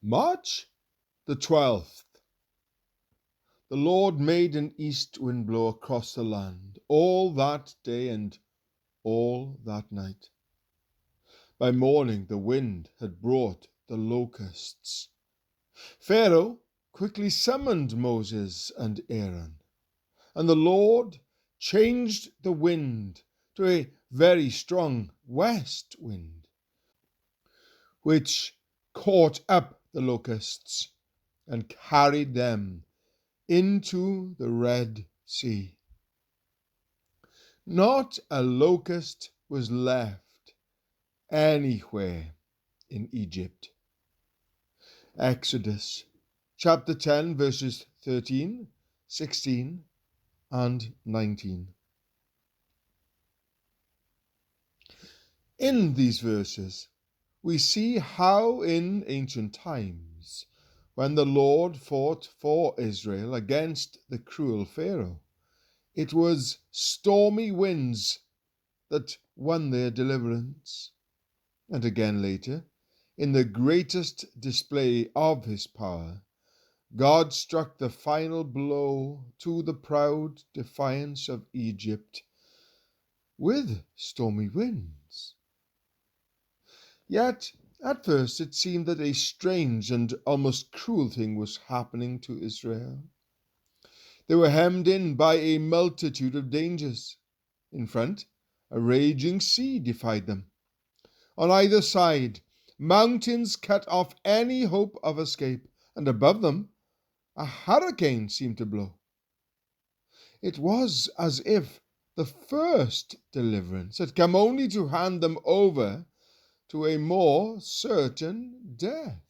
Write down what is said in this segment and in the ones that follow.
March the 12th. The Lord made an east wind blow across the land all that day and all that night. By morning the wind had brought the locusts. Pharaoh quickly summoned Moses and Aaron, and the Lord changed the wind to a very strong west wind, which caught up the locusts and carried them into the Red Sea. Not a locust was left anywhere in Egypt. Exodus chapter 10, verses 13, 16, and 19. In these verses, we see how in ancient times, when the Lord fought for Israel against the cruel Pharaoh, it was stormy winds that won their deliverance. And again later, in the greatest display of his power, God struck the final blow to the proud defiance of Egypt with stormy winds. Yet, at first, it seemed that a strange and almost cruel thing was happening to Israel. They were hemmed in by a multitude of dangers. In front, a raging sea defied them. On either side, mountains cut off any hope of escape, and above them, a hurricane seemed to blow. It was as if the first deliverance had come only to hand them over to a more certain death.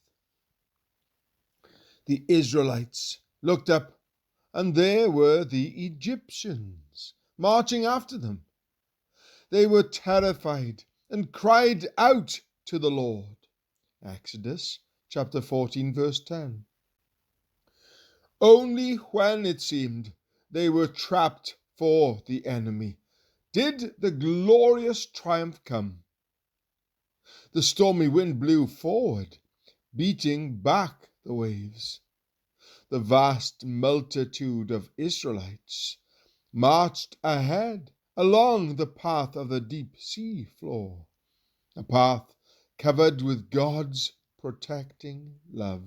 The Israelites looked up, and there were the Egyptians marching after them. They were terrified and cried out to the Lord. Exodus chapter 14, verse 10. Only when it seemed they were trapped for the enemy did the glorious triumph come. The stormy wind blew forward, beating back the waves. The vast multitude of Israelites marched ahead along the path of the deep sea floor, a path covered with God's protecting love.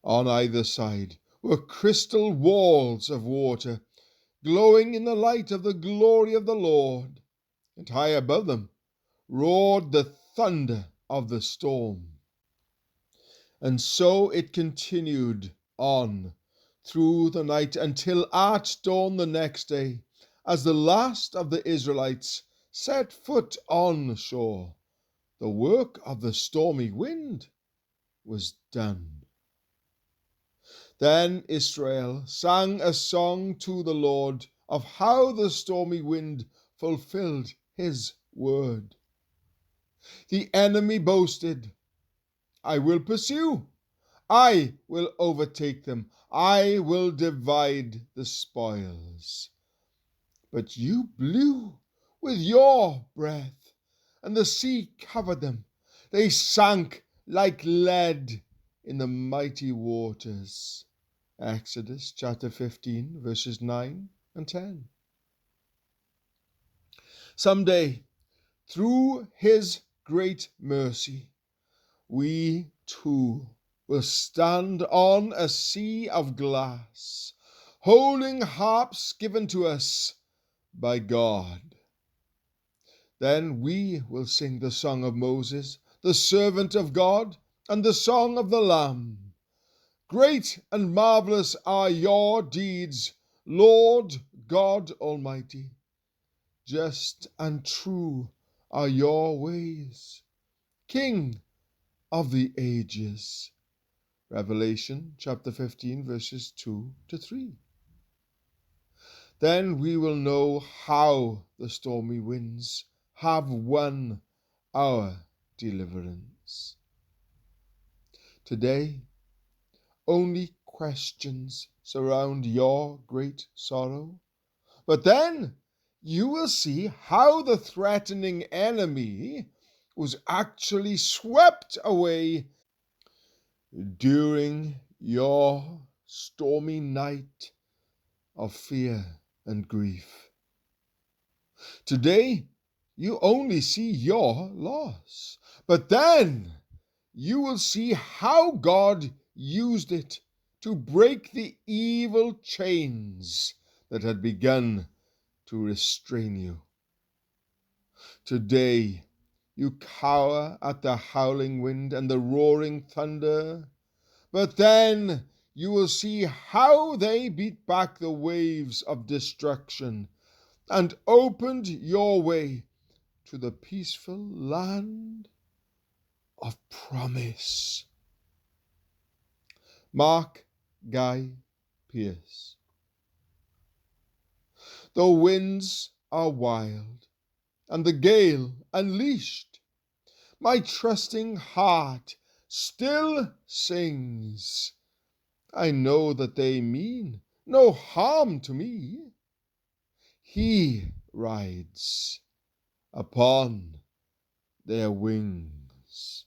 On either side were crystal walls of water, glowing in the light of the glory of the Lord, and high above them roared the thunder of the storm. And so it continued on through the night until at dawn the next day, as the last of the Israelites set foot on shore, the work of the stormy wind was done. Then Israel sang a song to the Lord of how the stormy wind fulfilled his word. The enemy boasted, "I will pursue, I will overtake them, I will divide the spoils." But you blew with your breath, and the sea covered them. They sank like lead in the mighty waters. Exodus chapter 15, verses 9 and 10. Someday, through his great mercy, we too will stand on a sea of glass, holding harps given to us by God. Then we will sing the song of Moses, the servant of God, and the song of the Lamb. Great and marvelous are your deeds, Lord God Almighty. Just and true are your ways, King of the ages. Revelation chapter 15, verses 2 to 3. Then we will know how the stormy winds have won our deliverance. Today, only questions surround your great sorrow, but then you will see how the threatening enemy was actually swept away during your stormy night of fear and grief. Today, you only see your loss, but then you will see how God used it to break the evil chains that had begun to restrain you. Today, you cower at the howling wind and the roaring thunder, but then you will see how they beat back the waves of destruction and opened your way to the peaceful land of promise. Mark Guy Pearce. The winds are wild and the gale unleashed, my trusting heart still sings. I know that they mean no harm to me. He rides upon their wings.